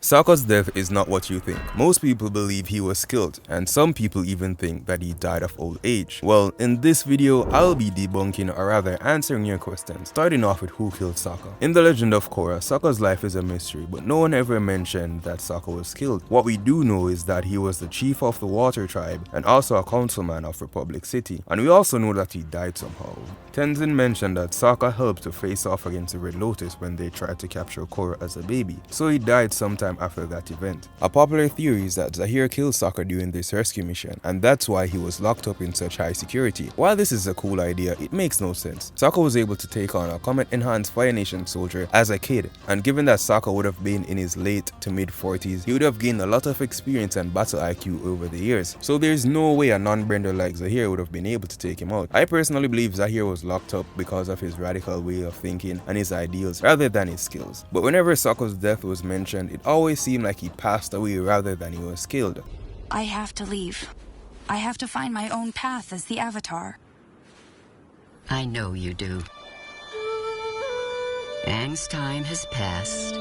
Sokka's death is not what you think. Most people believe he was killed, and some people even think that he died of old age. Well, in this video, I'll be debunking or rather answering your questions, starting off with who killed Sokka. In the legend of Korra, Sokka's life is a mystery, but no one ever mentioned that Sokka was killed. What we do know is that he was the chief of the Water Tribe and also a councilman of Republic City, and we also know that he died somehow. Tenzin mentioned that Sokka helped to face off against the Red Lotus when they tried to capture Korra as a baby, so he died sometime after that event. A popular theory is that Zahir killed Sokka during this rescue mission, and that's why he was locked up in such high security. While this is a cool idea, it makes no sense. Sokka was able to take on a Comet-enhanced Fire Nation soldier as a kid, and given that Sokka would have been in his late to mid 40s, he would have gained a lot of experience and battle IQ over the years, so there's no way a non-bender like Zahir would have been able to take him out. I personally believe Zahir was locked up because of his radical way of thinking and his ideals rather than his skills. But whenever Sokka's death was mentioned, it always seemed like he passed away rather than he was killed. I have to leave. I have to find my own path as the Avatar. I know you do. Aang's time has passed.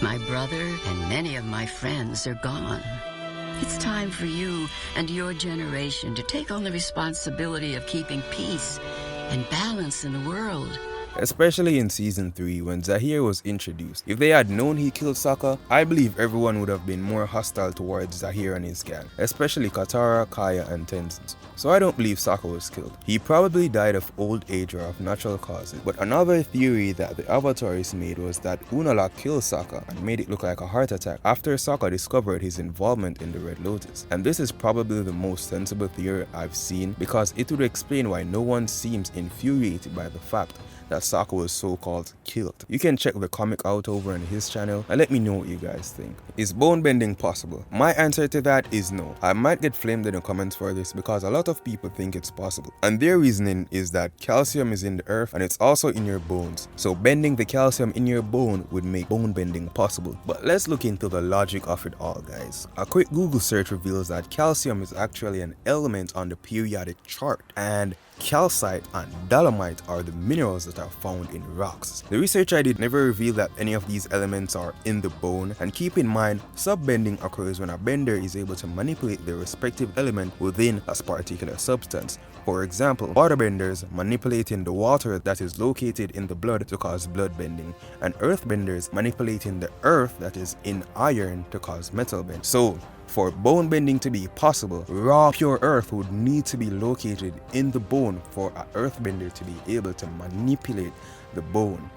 My brother and many of my friends are gone. It's time for you and your generation to take on the responsibility of keeping peace and balance in the world. Especially in season 3 when Zahir was introduced. If they had known he killed Sokka, I believe everyone would have been more hostile towards Zahir and his gang, especially Katara, Kaya and Tenzin. So I don't believe Sokka was killed. He probably died of old age or of natural causes. But another theory that the Avatars made was that Unalaq killed Sokka and made it look like a heart attack after Sokka discovered his involvement in the Red Lotus. And this is probably the most sensible theory I've seen because it would explain why no one seems infuriated by the fact that Sokka was so-called killed. You can check the comic out over on his channel and let me know what you guys think. Is bone bending possible? My answer to that is no. I might get flamed in the comments for this because a lot of people think it's possible. And their reasoning is that calcium is in the earth and it's also in your bones. So bending the calcium in your bone would make bone bending possible. But let's look into the logic of it all, guys. A quick Google search reveals that calcium is actually an element on the periodic chart, and calcite and dolomite are the minerals that are found in rocks. The research I did never revealed that any of these elements are in the bone, and keep in mind, subbending occurs when a bender is able to manipulate the respective element within a particular substance. For example, waterbenders manipulating the water that is located in the blood to cause blood bending, and earthbenders manipulating the earth that is in iron to cause metal bend. So, for bone bending to be possible, raw pure earth would need to be located in the bone for an earthbender to be able to manipulate the bone.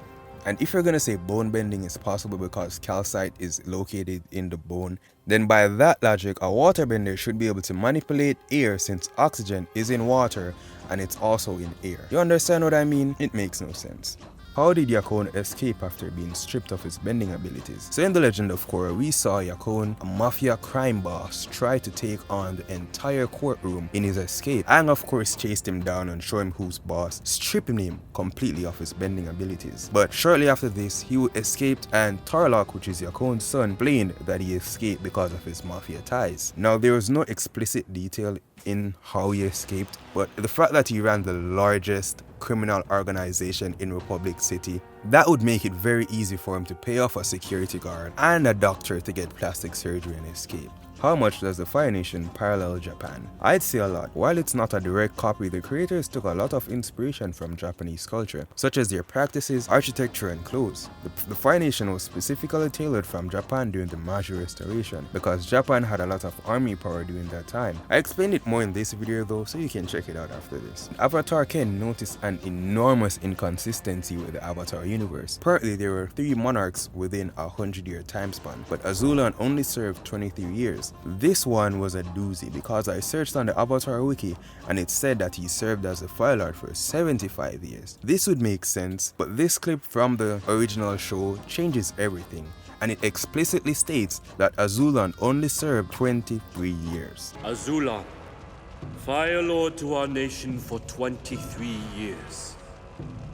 And if you're gonna say bone bending is possible because calcite is located in the bone, then by that logic, a waterbender should be able to manipulate air since oxygen is in water and it's also in air. You understand what I mean? It makes no sense. How did Yakone escape after being stripped of his bending abilities? So in the legend of Korra, we saw Yakone, a mafia crime boss, try to take on the entire courtroom in his escape. Aang of course chased him down and showed him who's boss, stripping him completely of his bending abilities. But shortly after this, he escaped, and Tarlok, which is Yakone's son, claimed that he escaped because of his mafia ties. Now there was no explicit detail in how he escaped, but the fact that he ran the largest criminal organization in Republic City, that would make it very easy for him to pay off a security guard and a doctor to get plastic surgery and escape. How much does the Fire Nation parallel Japan? I'd say a lot. While it's not a direct copy, the creators took a lot of inspiration from Japanese culture, such as their practices, architecture, and clothes. The Fire Nation was specifically tailored from Japan during the Meiji Restoration, because Japan had a lot of army power during that time. I explained it more in this video though, so you can check it out after this. Avatar Ken noticed an enormous inconsistency with the Avatar universe. Apparently there were 3 monarchs within a 100-year time span, but Azulan only served 23 years. This one was a doozy because I searched on the Avatar wiki and it said that he served as a Fire Lord for 75 years. This would make sense, but this clip from the original show changes everything, and it explicitly states that Azulan only served 23 years. Azulan, Fire Lord to our nation for 23 years.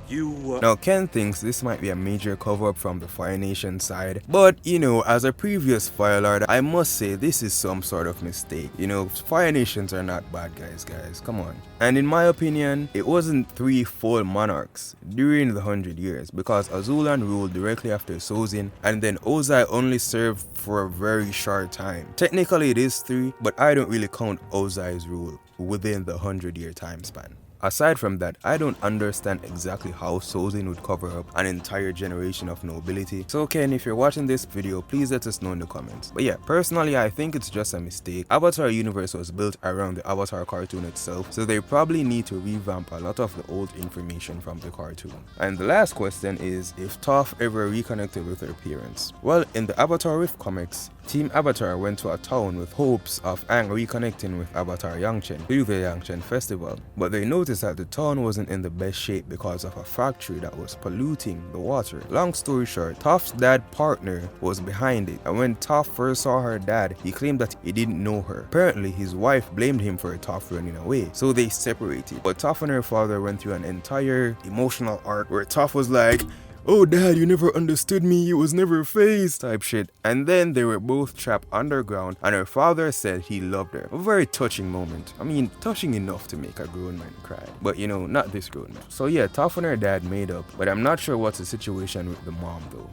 Now Ken thinks this might be a major cover-up from the Fire Nation side, but you know, as a previous Fire Lord, I must say this is some sort of mistake. You know, Fire Nations are not bad guys, come on. And in my opinion, it wasn't 3 full monarchs during the 100 years, because Azulan ruled directly after Sozin, and then Ozai only served for a very short time. Technically it is 3, but I don't really count Ozai's rule within the 100-year time span. Aside from that, I don't understand exactly how Sozin would cover up an entire generation of nobility. So Ken, if you're watching this video, please let us know in the comments. But yeah, personally I think it's just a mistake. Avatar universe was built around the Avatar cartoon itself, so they probably need to revamp a lot of the old information from the cartoon. And the last question is if Toph ever reconnected with her parents. Well, in the Avatar Rift comics, Team Avatar went to a town with hopes of Aang reconnecting with Avatar Yangchen through the Yangchen festival, but they noticed that the town wasn't in the best shape because of a factory that was polluting the water. Long story short, Toph's dad partner was behind it, and when Toph first saw her dad, he claimed that he didn't know her. Apparently his wife blamed him for Toph running away, so they separated. But Toph and her father went through an entire emotional arc where Toph was like, "Oh dad, you never understood me, it was never phased," type shit. And then they were both trapped underground and her father said he loved her. A very touching moment. I mean, touching enough to make a grown man cry. But you know, not this grown man. So yeah, Toph and her dad made up, but I'm not sure what's the situation with the mom though.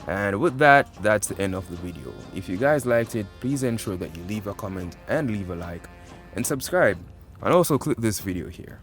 And with that, that's the end of the video. If you guys liked it, please ensure that you leave a comment and leave a like and subscribe. And also click this video here.